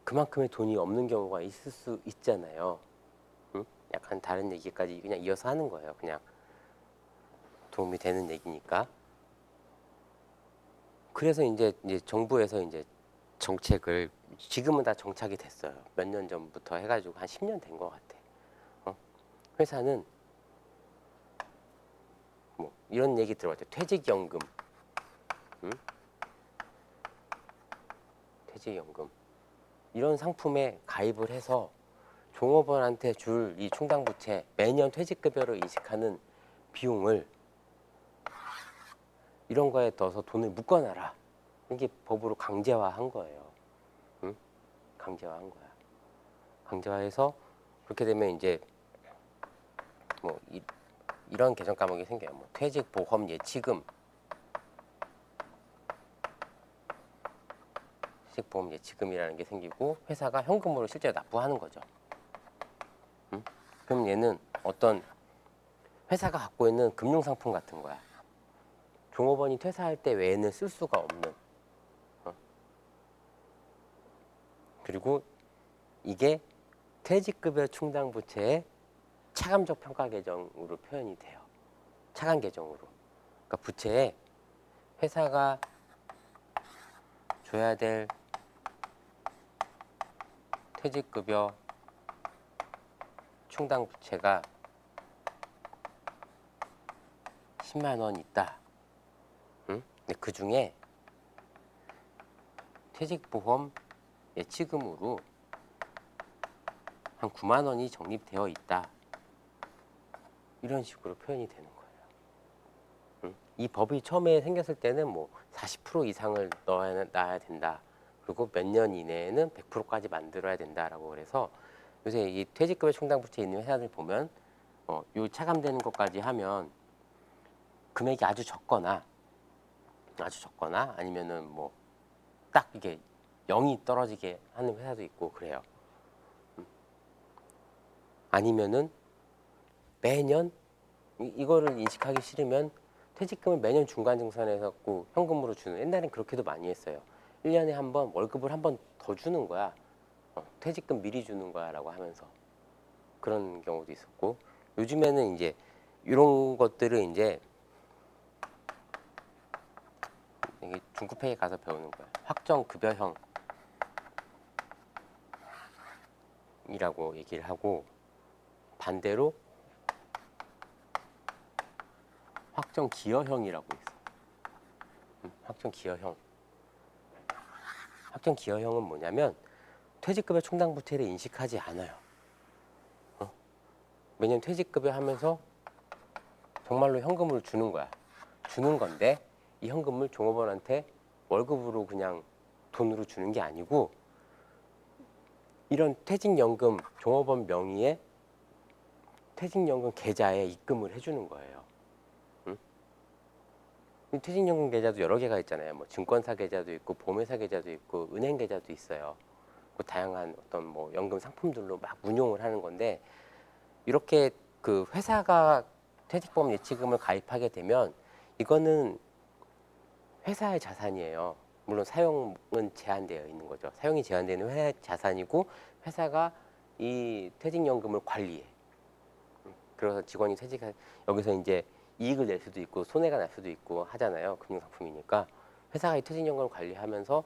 Speaker 1: 그만큼의 돈이 없는 경우가 있을 수 있잖아요. 약간 다른 얘기까지 그냥 이어서 하는 거예요. 그냥 도움이 되는 얘기니까. 그래서 이제 정부에서 이제 정책을 지금은 다 정착이 됐어요. 몇 년 전부터 해가지고 한 10년 된 것 같아. 회사는 뭐 이런 얘기 들어봤죠. 퇴직연금, 퇴직연금 이런 상품에 가입을 해서 종업원한테 줄 이 충당부채 매년 퇴직급여로 인식하는 비용을 이런 거에 넣어서 돈을 묶어놔라. 이게 법으로 강제화한 거예요. 강제화한 거야. 강제화해서 그렇게 되면 이제 뭐 이런 개정 과목이 생겨요. 뭐 퇴직보험 예치금, 퇴직보험 예치금이라는 게 생기고 회사가 현금으로 실제 납부하는 거죠. 그럼 얘는 어떤 회사가 갖고 있는 금융상품 같은 거야. 종업원이 퇴사할 때 외에는 쓸 수가 없는. 그리고 이게 퇴직급여 충당부채의 차감적 평가 계정으로 표현이 돼요. 차감 계정으로. 그러니까 부채에 회사가 줘야 될 퇴직급여 충당 부채가 10만 원 있다. 응? 근데 그 중에 퇴직보험 예치금으로 한 9만 원이 적립되어 있다. 이런 식으로 표현이 되는 거예요. 응? 이 법이 처음에 생겼을 때는 뭐 40% 이상을 넣어야 된다. 그리고 몇 년 이내에는 100%까지 만들어야 된다라고 그래서 요새 이 퇴직급여 충당 부채 있는 회사들 보면 요 차감되는 것까지 하면 금액이 아주 적거나 아니면은 뭐 딱 이게 0이 떨어지게 하는 회사도 있고 그래요. 아니면은 매년 이거를 인식하기 싫으면 퇴직금을 매년 중간정산해서 현금으로 주는, 옛날엔 그렇게도 많이 했어요. 1년에 한 번 월급을 한 번 더 주는 거야. 퇴직금 미리 주는 거야 라고 하면서 그런 경우도 있었고, 요즘에는 이제 이런 것들을 이제 이게 중급회에 가서 배우는 거야. 확정급여형이라고 얘기를 하고, 반대로 확정기여형이라고 있어. 확정기여형. 확정기여형은 뭐냐면 퇴직급여 충당 부채를 인식하지 않아요. 매년 퇴직급여 하면서 정말로 현금으로 주는 거야. 주는 건데 이 현금을 종업원한테 월급으로 그냥 돈으로 주는 게 아니고, 이런 퇴직연금 종업원 명의의 퇴직연금 계좌에 입금을 해주는 거예요. 응? 이 퇴직연금 계좌도 여러 개가 있잖아요. 뭐 증권사 계좌도 있고 보험회사 계좌도 있고 은행 계좌도 있어요. 그 다양한 어떤 뭐 연금 상품들로 막 운용을 하는 건데, 이렇게 그 회사가 퇴직보험 예치금을 가입하게 되면 이거는 회사의 자산이에요. 물론 사용은 제한되어 있는 거죠. 사용이 제한되는 회사의 자산이고, 회사가 이 퇴직연금을 관리해. 그래서 직원이 여기서 이제 이익을 낼 수도 있고 손해가 날 수도 있고 하잖아요. 금융상품이니까 회사가 이 퇴직연금을 관리하면서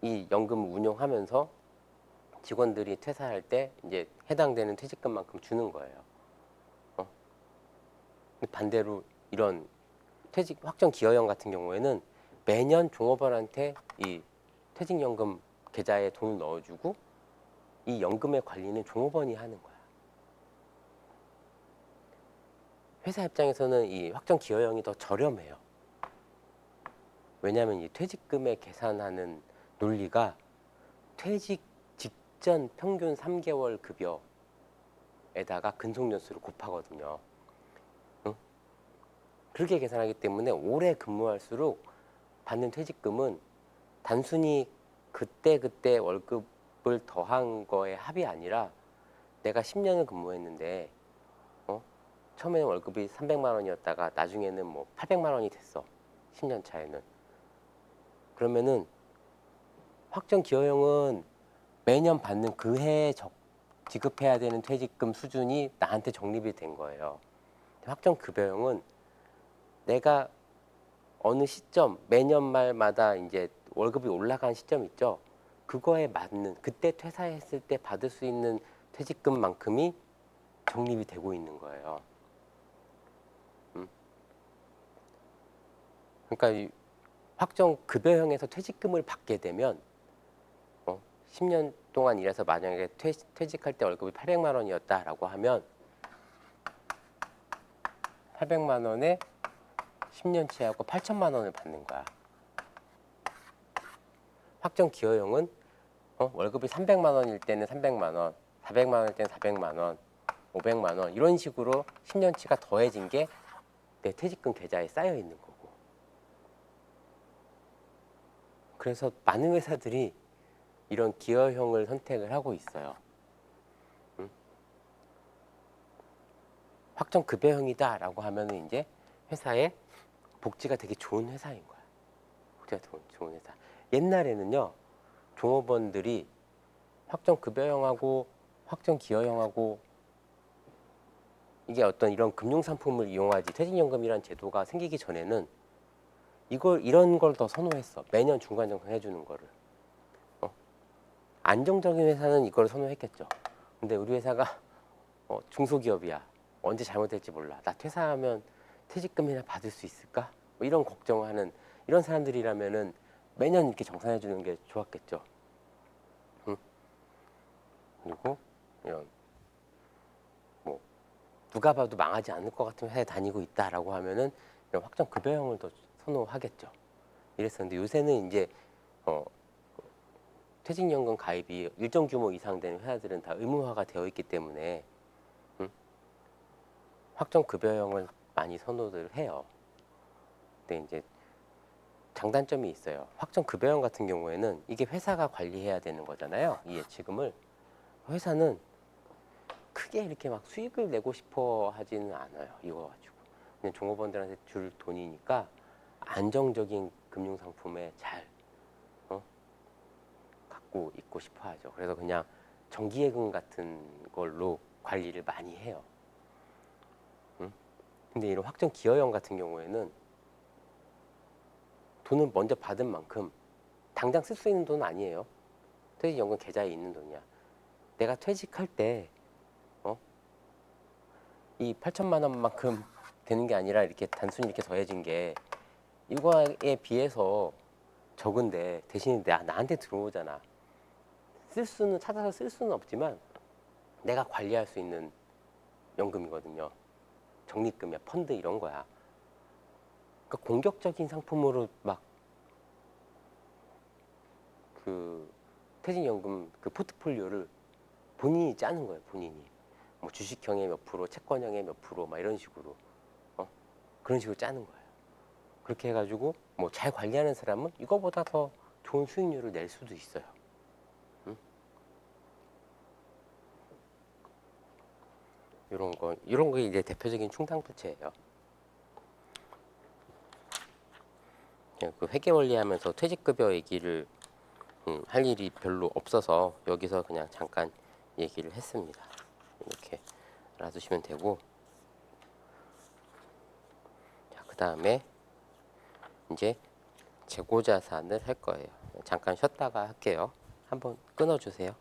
Speaker 1: 이 연금을 운용하면서 직원들이 퇴사할 때 이제 해당되는 퇴직금만큼 주는 거예요. 근데 반대로 이런 퇴직 확정 기여형 같은 경우에는 매년 종업원한테 이 퇴직연금 계좌에 돈을 넣어주고 이 연금의 관리는 종업원이 하는 거야. 회사 입장에서는 이 확정 기여형이 더 저렴해요. 왜냐하면 이 퇴직금에 계산하는 논리가 퇴직 직전 평균 3개월 급여에다가 근속연수를 곱하거든요. 응? 그렇게 계산하기 때문에 오래 근무할수록 받는 퇴직금은 단순히 그때 월급을 더한 거에 합이 아니라, 내가 10년을 근무했는데 처음에는 월급이 300만 원이었다가 나중에는 뭐 800만 원이 됐어. 10년 차에는. 그러면은 확정 기여형은 매년 받는 그 해에 지급해야 되는 퇴직금 수준이 나한테 적립이 된 거예요. 확정 급여형은 내가 어느 시점, 매년 말마다 이제 월급이 올라간 시점 있죠. 그거에 맞는, 그때 퇴사했을 때 받을 수 있는 퇴직금만큼이 적립이 되고 있는 거예요. 그러니까 이 확정 급여형에서 퇴직금을 받게 되면 10년 동안 일해서 만약에 퇴직할 때 월급이 800만 원이었다라고 하면 800만 원에 10년치하고 8천만 원을 받는 거야. 확정 기여형은 월급이 300만 원일 때는 300만 원, 400만 원일 때는 400만 원, 500만 원 이런 식으로 10년치가 더해진 게 내 퇴직금 계좌에 쌓여 있는 거고. 그래서 많은 회사들이 이런 기여형을 선택을 하고 있어요. 확정 급여형이다라고 하면은 이제 회사의 복지가 되게 좋은 회사인 거야. 복지가 좋은 회사. 옛날에는요, 종업원들이 확정 급여형하고 확정 기여형하고 이게 어떤 이런 금융 상품을 이용하지 퇴직연금이라는 제도가 생기기 전에는 이런 걸 더 선호했어. 매년 중간정산 해주는 거를. 안정적인 회사는 이걸 선호했겠죠. 근데 우리 회사가 중소기업이야. 언제 잘못될지 몰라. 나 퇴사하면 퇴직금이나 받을 수 있을까? 뭐 이런 걱정하는 이런 사람들이라면은 매년 이렇게 정산해 주는 게 좋았겠죠. 응? 그리고 이런 뭐 누가 봐도 망하지 않을 것 같은 회사에 다니고 있다라고 하면은 이런 확정 급여형을 더 선호하겠죠. 이랬었는데 요새는 이제 어, 퇴직연금 가입이 일정 규모 이상 되는 회사들은 다 의무화가 되어 있기 때문에 확정 급여형을 많이 선호를 해요. 근데 이제 장단점이 있어요. 확정 급여형 같은 경우에는 이게 회사가 관리해야 되는 거잖아요. 이 예치금을 회사는 크게 이렇게 막 수익을 내고 싶어 하지는 않아요. 이거 가지고 그냥 종업원들한테 줄 돈이니까 안정적인 금융 상품에 잘 갖고 있고 싶어 하죠. 그래서 그냥 정기예금 같은 걸로 관리를 많이 해요. 근데 이런 확정 기여형 같은 경우에는 돈을 먼저 받은 만큼 당장 쓸 수 있는 돈은 아니에요. 퇴직연금 계좌에 있는 돈이야. 내가 퇴직할 때 이 8천만 원만큼 되는 게 아니라 이렇게 단순히 이렇게 더해진 게 이거에 비해서 적은데 대신 나한테 들어오잖아. 찾아서 쓸 수는 없지만 내가 관리할 수 있는 연금이거든요. 적립금이야, 펀드 이런 거야. 그러니까 공격적인 상품으로 막 그 퇴직연금 그 포트폴리오를 본인이 짜는 거예요. 본인이 뭐 주식형의 몇 프로, 채권형의 몇 프로, 막 이런 식으로 그런 식으로 짜는 거예요. 그렇게 해가지고 뭐 잘 관리하는 사람은 이거보다 더 좋은 수익률을 낼 수도 있어요. 이런 거 이제 대표적인 충당부채예요. 그 회계 원리하면서 퇴직급여 얘기를 할 일이 별로 없어서 여기서 그냥 잠깐 얘기를 했습니다. 이렇게 알아두시면 되고, 자, 그 다음에 이제 재고자산을 할 거예요. 잠깐 쉬었다가 할게요. 한번 끊어주세요.